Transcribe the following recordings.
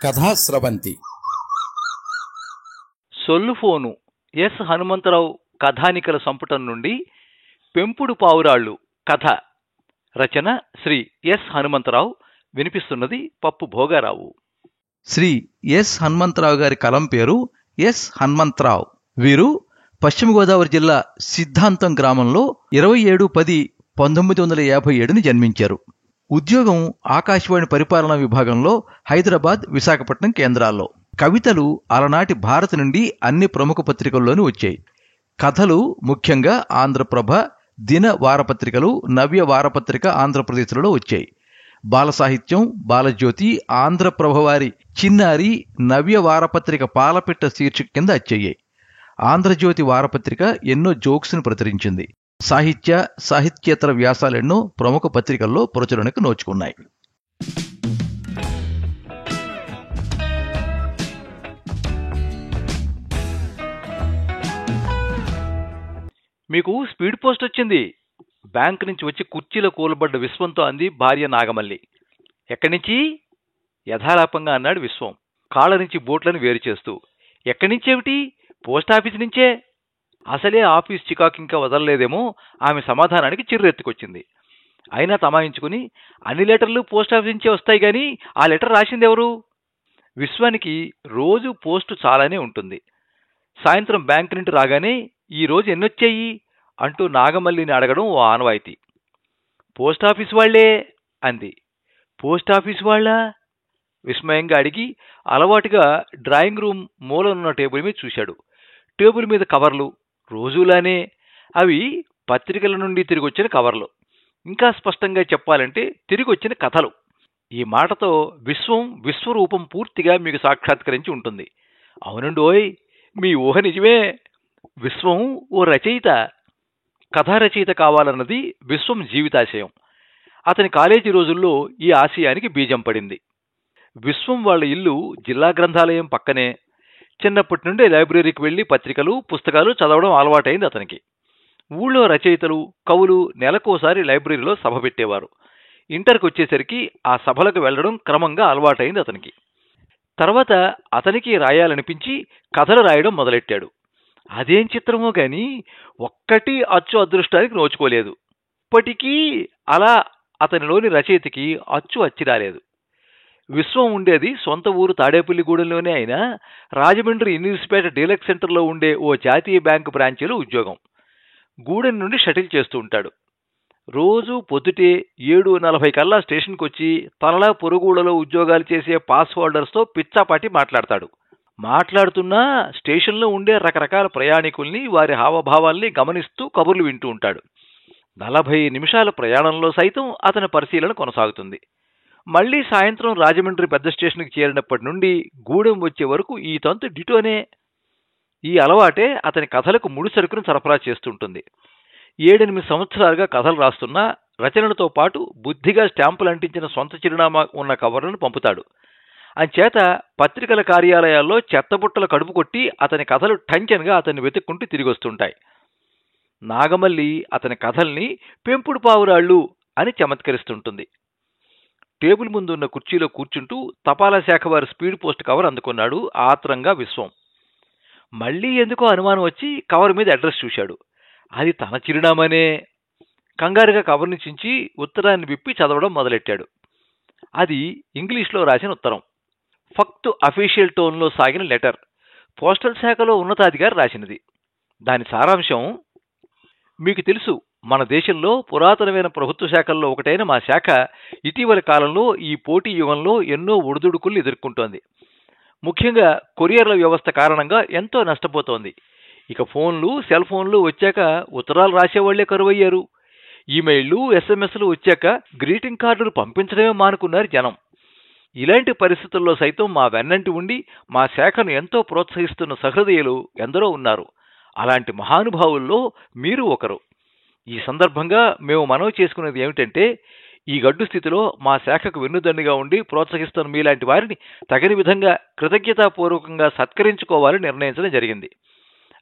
Kathasravanthi. సొల్లుఫోను yes Hanumantharao కథానికల సంపుటం నుండి పెంపుడు పావురాళ్ళు కథ. రచన శ్రీ ఎస్ హనుమంతరావు. వినిపిస్తున్నది పప్పు భోగారావు. శ్రీ ఎస్ హనుమంతరావు గారి కలం పేరు ఎస్ హనుమంతరావు. వీరు పశ్చిమ గోదావరి జిల్లా సిద్ధాంతం గ్రామంలో 27/10/1957 జన్మించారు. ఉద్యోగం ఆకాశవాణి పరిపాలనా విభాగంలో హైదరాబాద్, విశాఖపట్నం కేంద్రాల్లో. కవితలు అలనాటి భారత్ నుండి అన్ని ప్రముఖ పత్రికల్లోనూ వచ్చాయి. కథలు ముఖ్యంగా ఆంధ్రప్రభ, దిన వారపత్రికలు, నవ్య వారపత్రిక ఆంధ్రప్రదేశ్లలో వచ్చాయి. బాల సాహిత్యం బాలజ్యోతి, ఆంధ్రప్రభ వారి చిన్నారి, నవ్య వారపత్రిక పాలపిట్ట శీర్షిక కింద వచ్చాయి. ఆంధ్రజ్యోతి వారపత్రిక ఎన్నో జోక్స్ను ప్రచురించింది. సాహిత్యేతర వ్యాసాలెన్నో ప్రముఖ పత్రికల్లో ప్రచురణకు నోచుకున్నాయి. మీకు స్పీడ్ పోస్ట్ వచ్చింది. బ్యాంక్ నుంచి వచ్చి కుర్చీలో కూలబడ్డ విశ్వంతో అంది భార్య నాగమల్లి. ఎక్కడి నుంచి? యథాలాపంగా అన్నాడు విశ్వం, కాళ్ళ నుంచి బోట్లను వేరు చేస్తూ. ఎక్కడి నుంచేమిటి? పోస్టాఫీస్ నుంచే. అసలే ఆఫీస్ చికాకు ఇంకా వదలలేదేమో. ఆమె సమాధానానికి చిర్రెత్తుకొచ్చింది. అయినా తమాయించుకుని, అన్ని లెటర్లు పోస్టాఫీస్ నుంచే వస్తాయి కానీ ఆ లెటర్ రాసింది ఎవరు? విశ్వానికి రోజు పోస్టు చాలానే ఉంటుంది. సాయంత్రం బ్యాంకు నుండి రాగానే ఈ రోజు ఎన్నొచ్చాయి అంటూ నాగమల్లిని అడగడం ఓ ఆనవాయితీ. పోస్టాఫీస్ వాళ్లే అంది. పోస్టాఫీస్ వాళ్ళా? విస్మయంగా అడిగి అలవాటుగా డ్రాయింగ్ రూమ్ మూలనున్న టేబుల్ మీద చూశాడు. టేబుల్ మీద కవర్లు రోజులానే. అవి పత్రికల నుండి తిరిగొచ్చిన కవర్లు. ఇంకా స్పష్టంగా చెప్పాలంటే తిరిగొచ్చిన కథలు. ఈ మాటతో విశ్వరూపం పూర్తిగా మీకు సాక్షాత్కరించి ఉంటుంది. అవునండోయ్, మీ ఊహ నిజమే. విశ్వం ఓ రచయిత, కథా రచయిత కావాలన్నది విశ్వం జీవితాశయం. అతని కాలేజీ రోజుల్లో ఈ ఆశయానికి బీజం పడింది. విశ్వం వాళ్ళ ఇల్లు జిల్లా గ్రంథాలయం పక్కనే. చిన్నప్పటి నుండే లైబ్రరీకి వెళ్లి పత్రికలు, పుస్తకాలు చదవడం అలవాటైంది అతనికి. ఊళ్ళో రచయితలు, కవులు నెలకోసారి లైబ్రరీలో సభ పెట్టేవారు. ఇంటర్కి వచ్చేసరికి ఆ సభలకు వెళ్లడం క్రమంగా అలవాటైంది అతనికి. తర్వాత అతనికి రాయాలనిపించి కథలు రాయడం మొదలెట్టాడు. అదేం చిత్రమో గాని ఒక్కటి అచ్చు అదృష్టానికి నోచుకోలేదు. ఇప్పటికీ అలా అతనిలోని రచయితకి అచ్చి రాలేదు. విశ్వం ఉండేది సొంత ఊరు తాడేపల్లిగూడెంలోనే అయినా రాజమండ్రి ఇన్నిస్పేట డీలక్స్ సెంటర్లో ఉండే ఓ జాతీయ బ్యాంకు బ్రాంచీలో ఉద్యోగం. గూడెం నుండి షటిల్ చేస్తూ ఉంటాడు. రోజు పొద్దుటే 7:40 కల్లా స్టేషన్కి వచ్చి తనలా పొరుగుళ్ళలో ఉద్యోగాలు చేసే పాస్ హోల్డర్స్తో పిచ్చాపాటి మాట్లాడతాడు. మాట్లాడుతున్నా స్టేషన్లో ఉండే రకరకాల ప్రయాణికుల్ని, వారి హావభావాల్ని గమనిస్తూ కబుర్లు వింటూ ఉంటాడు. 40 నిమిషాల ప్రయాణంలో సైతం అతని పరిశీలన కొనసాగుతుంది. మళ్లీ సాయంత్రం రాజమండ్రి పెద్ద స్టేషన్కి చేరినప్పటి నుండి గూడెం వచ్చే వరకు ఈ తంతు డిటోనే. ఈ అలవాటే అతని కథలకు ముడిసరుకును సరఫరా చేస్తుంటుంది. 7-8 సంవత్సరాలుగా కథలు రాస్తున్నా రచనలతో పాటు బుద్ధిగా స్టాంపులు అంటించిన సొంత చిరునామా ఉన్న కవర్లను పంపుతాడు. అంచేత పత్రికల కార్యాలయాల్లో చెత్తబుట్టల కడుపు కొట్టి అతని కథలు టంచన్గా అతన్ని వెతుక్కుంటూ తిరిగొస్తుంటాయి. నాగమల్లి అతని కథల్ని పెంపుడు పావురాళ్ళు అని చమత్కరిస్తుంటుంది. టేబుల్ ముందున్న కుర్చీలో కూర్చుంటూ తపాలా శాఖ వారి స్పీడ్ పోస్ట్ కవర్ అందుకున్నాడు ఆత్రంగా విశ్వం. మళ్లీ ఎందుకో అనుమానం వచ్చి కవర్ మీద అడ్రస్ చూశాడు. అది తన చిరునామానే. కంగారుగా కవర్ని చించి ఉత్తరాన్ని విప్పి చదవడం మొదలెట్టాడు. అది ఇంగ్లీష్లో రాసిన ఉత్తరం. ఫక్తు అఫీషియల్ టోన్లో సాగిన లెటర్. పోస్టల్ శాఖలో ఉన్నతాధికారి రాసినది. దాని సారాంశం: మీకు తెలుసు, మన దేశంలో పురాతనమైన ప్రభుత్వ శాఖల్లో ఒకటైన మా శాఖ ఇటీవలి కాలంలో ఈ పోటీ యుగంలో ఎన్నో ఒడిదుడుకులు ఎదుర్కొంటోంది. ముఖ్యంగా కొరియర్ల వ్యవస్థ కారణంగా ఎంతో నష్టపోతోంది. ఇక ఫోన్లు, సెల్ ఫోన్లు వచ్చాక ఉత్తరాలు రాసేవాళ్లే కరువయ్యారు. ఈమెయిళ్లు, ఎస్ఎంఎస్లు వచ్చాక గ్రీటింగ్ కార్డులు పంపించడమే మానుకున్నారు జనం. ఇలాంటి పరిస్థితుల్లో సైతం మా వెన్నంటి ఉండి మా శాఖను ఎంతో ప్రోత్సహిస్తున్న సహృదయులు ఎందరో ఉన్నారు. అలాంటి మహానుభావుల్లో మీరు ఒకరు. ఈ సందర్భంగా మేము మనవి చేసుకునేది ఏమిటంటే, ఈ గడ్డు స్థితిలో మా శాఖకు వెన్నుదన్నుగా ఉండి ప్రోత్సహిస్తున్న మీలాంటి వారిని తగిన విధంగా కృతజ్ఞతాపూర్వకంగా సత్కరించుకోవాలని నిర్ణయించడం జరిగింది.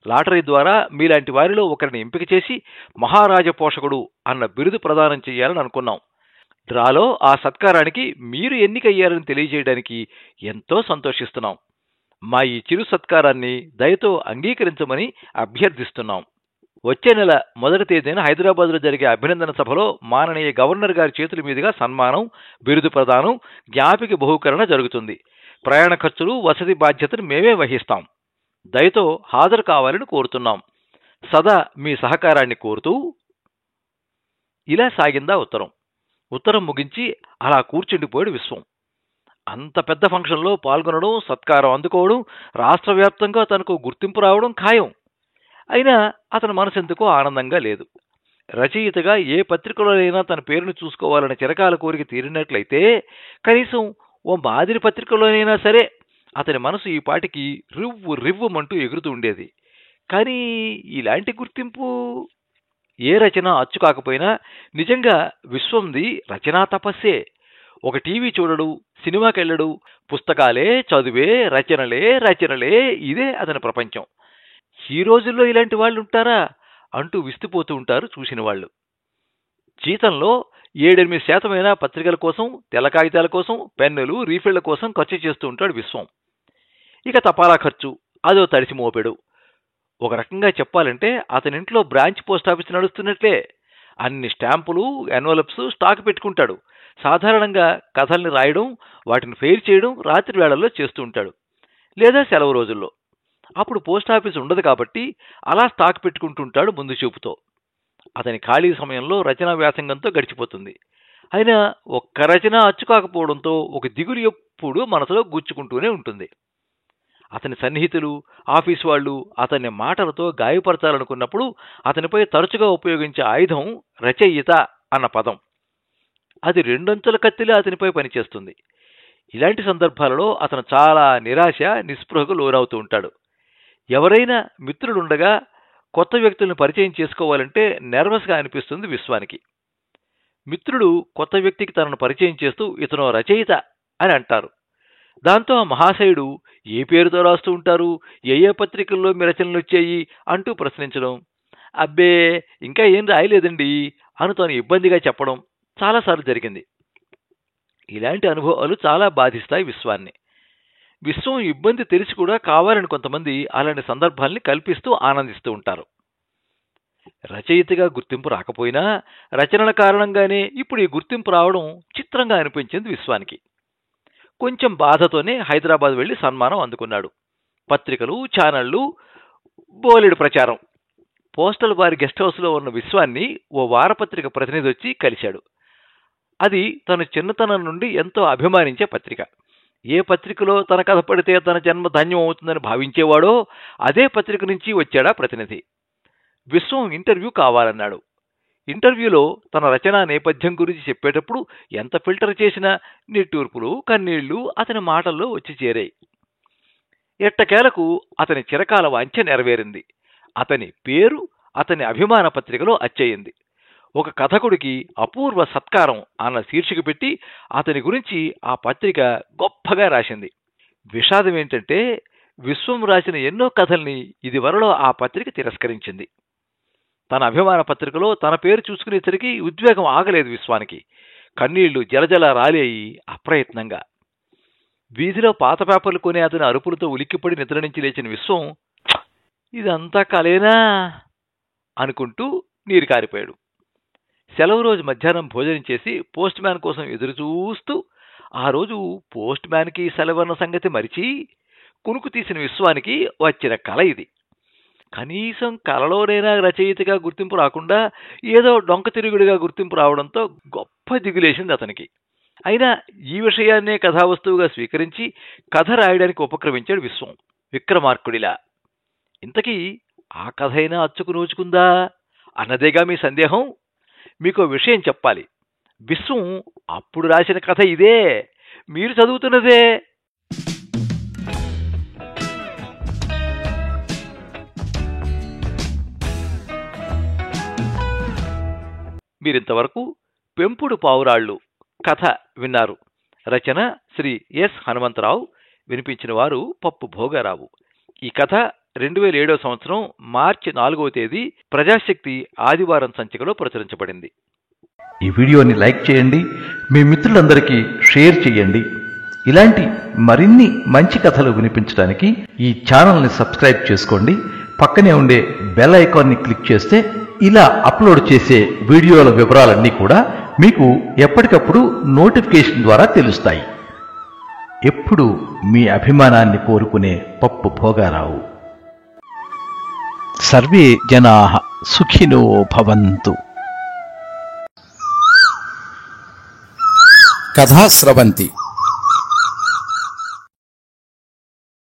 లాటరీ ద్వారా మీలాంటి వారిలో ఒకరిని ఎంపిక చేసి మహారాజ పోషకుడు అన్న బిరుదు ప్రదానం చేయాలని అనుకున్నాం. డ్రాలో ఆ సత్కారానికి మీరు ఎన్నికయ్యారని తెలియజేయడానికి ఎంతో సంతోషిస్తున్నాం. మా ఈ చిరు సత్కారాన్ని దయతో అంగీకరించమని అభ్యర్థిస్తున్నాం. వచ్చే నెల 1వ తేదీన హైదరాబాద్లో జరిగే అభినందన సభలో మాననీయ గవర్నర్ గారి చేతుల మీదుగా సన్మానం, బిరుదు ప్రదానం, జ్ఞాపిక బహుకరణ జరుగుతుంది. ప్రయాణ ఖర్చులు, వసతి బాధ్యతను మేమే వహిస్తాం. దయతో హాజరు కావాలని కోరుతున్నాం. సదా మీ సహకారాన్ని కోరుతూ ఇలా సాగిందా ఉత్తరం. ఉత్తరం ముగించి అలా కూర్చుండిపోయాడు విశ్వం. అంత పెద్ద ఫంక్షన్లో పాల్గొనడం, సత్కారం అందుకోవడం, రాష్ట్ర వ్యాప్తంగా తనకు గుర్తింపు రావడం ఖాయం. అయినా అతని మనసెందుకో ఆనందంగా లేదు. రచయితగా ఏ పత్రికలోనైనా తన పేరును చూసుకోవాలనే చిరకాల కోరిక తీరినట్లయితే కనీసం ఓ మాదిరి పత్రికలోనైనా సరే అతని మనసు ఈ పాటికి రివ్వు రివ్వుమంటూ ఎగురుతూ ఉండేది. కానీ ఇలాంటి గుర్తింపు ఏ రచన అచ్చు కాకపోయినా నిజంగా విశ్వంది రచనా తపస్సే. ఒక టీవీ చూడడు, సినిమాకెళ్ళడు, పుస్తకాలే చదువే, రచనలే రచనలే, ఇదే అతని ప్రపంచం. ఈ రోజుల్లో ఇలాంటి వాళ్ళు ఉంటారా అంటూ విస్తుపోతూ ఉంటారు చూసిన వాళ్ళు. జీతంలో 7-8% పత్రికల కోసం, తెల్ల కాగితాల కోసం, పెన్నులు, రీఫిళ్ల కోసం ఖర్చు చేస్తూ ఉంటాడు విశ్వం. ఇక తపాలా ఖర్చు అదో తడిసి మోపెడు. ఒక రకంగా చెప్పాలంటే అతనింట్లో బ్రాంచ్ పోస్టాఫీస్ నడుస్తున్నట్లే. అన్ని స్టాంపులు, ఎన్వలప్స్ స్టాక్ పెట్టుకుంటాడు. సాధారణంగా కథల్ని రాయడం, వాటిని ఫెయిర్ చేయడం రాత్రి వేళల్లో చేస్తూ ఉంటాడు, లేదా సెలవు రోజుల్లో. అప్పుడు పోస్టాఫీస్ ఉండదు కాబట్టి అలా స్టాక్ పెట్టుకుంటుంటాడు ముందు చూపుతో. అతని ఖాళీ సమయంలో రచనా వ్యాసంగంతో గడిచిపోతుంది. అయినా ఒక్క రచన అచ్చు కాకపోవడంతో ఒక దిగులు ఎప్పుడూ మనసులో గుచ్చుకుంటూనే ఉంటుంది. అతని సన్నిహితులు, ఆఫీసు వాళ్ళు అతన్ని మాటలతో గాయపరచాలనుకున్నప్పుడు అతనిపై తరచుగా ఉపయోగించే ఆయుధం రచయిత అన్న పదం. అది రెండంచుల కత్తిలా అతనిపై పనిచేస్తుంది. ఇలాంటి సందర్భాలలో అతను చాలా నిరాశ, నిస్పృహకు లోనవుతూ ఉంటాడు. ఎవరైనా మిత్రులుండగా కొత్త వ్యక్తులను పరిచయం చేసుకోవాలంటే నెర్వస్గా అనిపిస్తుంది విశ్వానికి. మిత్రుడు కొత్త వ్యక్తికి తనను పరిచయం చేస్తూ ఇతను రచయిత అని అంటారు. దాంతో ఆ మహాశయుడు ఏ పేరుతో రాస్తూ ఉంటారు, ఏ ఏ పత్రికల్లో మీ రచనలు వచ్చాయి అంటూ ప్రశ్నించడం, అబ్బే ఇంకా ఏం రాయలేదండి అని తాను ఇబ్బందిగా చెప్పడం చాలాసార్లు జరిగింది. ఇలాంటి అనుభవాలు చాలా బాధిస్తాయి విశ్వాన్ని. విశ్వం ఇబ్బంది తెలిసి కూడా కావాలని కొంతమంది అలాంటి సందర్భాల్ని కల్పిస్తూ ఆనందిస్తూ ఉంటారు. రచయితగా గుర్తింపు రాకపోయినా రచనల కారణంగానే ఇప్పుడు ఈ గుర్తింపు రావడం చిత్రంగా అనిపించింది విశ్వానికి. కొంచెం బాధతోనే హైదరాబాద్ వెళ్లి సన్మానం అందుకున్నాడు. పత్రికలు, ఛానళ్లు, బోలెడు ప్రచారం. పోస్టల్ వారి గెస్ట్ హౌస్లో ఉన్న విశ్వాన్ని ఓ వారపత్రిక ప్రతినిధి వచ్చి కలిశాడు. అది తన చిన్నతనం నుండి ఎంతో అభిమానించే పత్రిక. ఏ పత్రికలో తన కథ పడితే తన జన్మ ధన్యం అవుతుందని భావించేవాడో అదే పత్రిక నుంచి వచ్చాడా ప్రతినిధి. విశ్వం ఇంటర్వ్యూ కావాలన్నాడు. ఇంటర్వ్యూలో తన రచనా నేపథ్యం గురించి చెప్పేటప్పుడు ఎంత ఫిల్టర్ చేసినా నిట్టూర్పులు, కన్నీళ్లు అతని మాటల్లో వచ్చి చేరాయి. ఎట్టకేలకు అతని చిరకాల వాంఛ నెరవేరింది. అతని పేరు అతని అభిమాన పత్రికలో అచ్చయింది. ఒక కథకుడికి అపూర్వ సత్కారం అన్న శీర్షిక పెట్టి అతని గురించి ఆ పత్రిక గొప్పగా రాసింది. విషాదం ఏంటంటే విశ్వం రాసిన ఎన్నో కథల్ని ఇదివరలో ఆ పత్రిక తిరస్కరించింది. తన అభిమాన పత్రికలో తన పేరు చూసుకునేసరికి ఉద్వేగం ఆగలేదు విశ్వానికి. కన్నీళ్లు జలజల రాలేయి అప్రయత్నంగా. వీధిలో పాత పేపర్లు కొనే అతని అరుపులతో ఉలిక్కిపడి నిద్ర నుంచి లేచిన విశ్వం ఇదంతా కలేనా అనుకుంటూ నీరు కారిపోయాడు. సెలవు రోజు మధ్యాహ్నం భోజనం చేసి పోస్ట్ మ్యాన్ కోసం ఎదురు చూస్తూ ఆ రోజు పోస్ట్ మ్యాన్కి సెలవన్న సంగతి మరిచి కునుకు తీసిన విశ్వానికి వచ్చిన కల ఇది. కనీసం కలలోనైనా రచయితగా గుర్తింపు రాకుండా ఏదో డొంక తిరుగుడిగా గుర్తింపు రావడంతో గొప్ప దిగులేసింది అతనికి. అయినా ఈ విషయాన్నే కథావస్తువుగా స్వీకరించి కథ రాయడానికి ఉపక్రమించాడు విశ్వం విక్రమార్కుడిలా. ఇంతకీ ఆ కథ అయినా అచ్చుకు నోచుకుందా అన్నదేగా మీ సందేహం? మీకో విషయం చెప్పాలి. విశ్వం అప్పుడు రాసిన కథ ఇదే, మీరు చదువుతున్నదే. మీరింతవరకు పెంపుడు పావురాళ్ళు కథ విన్నారు. రచన శ్రీ ఎస్ హనుమంతరావు. వినిపించిన వారు పప్పు భోగారావు. ఈ కథ 2007 సంవత్సరం మార్చి 4వ తేదీ ప్రజాశక్తి ఆదివారం సంచికలో ప్రచురించబడింది. ఈ వీడియోని లైక్ చేయండి, మీ మిత్రులందరికీ షేర్ చేయండి. ఇలాంటి మరిన్ని మంచి కథలు వినిపించడానికి ఈ ఛానల్ని సబ్స్క్రైబ్ చేసుకోండి. పక్కనే ఉండే బెల్ ఐకాన్ని క్లిక్ చేస్తే ఇలా అప్లోడ్ చేసే వీడియోల వివరాలన్నీ కూడా మీకు ఎప్పటికప్పుడు నోటిఫికేషన్ ద్వారా తెలుస్తాయి. ఎప్పుడు మీ అభిమానాన్ని కోరుకునే పప్పు భోగారావు. సర్వే జనాః సుఖినో భవంతు. కథా స్రవంతి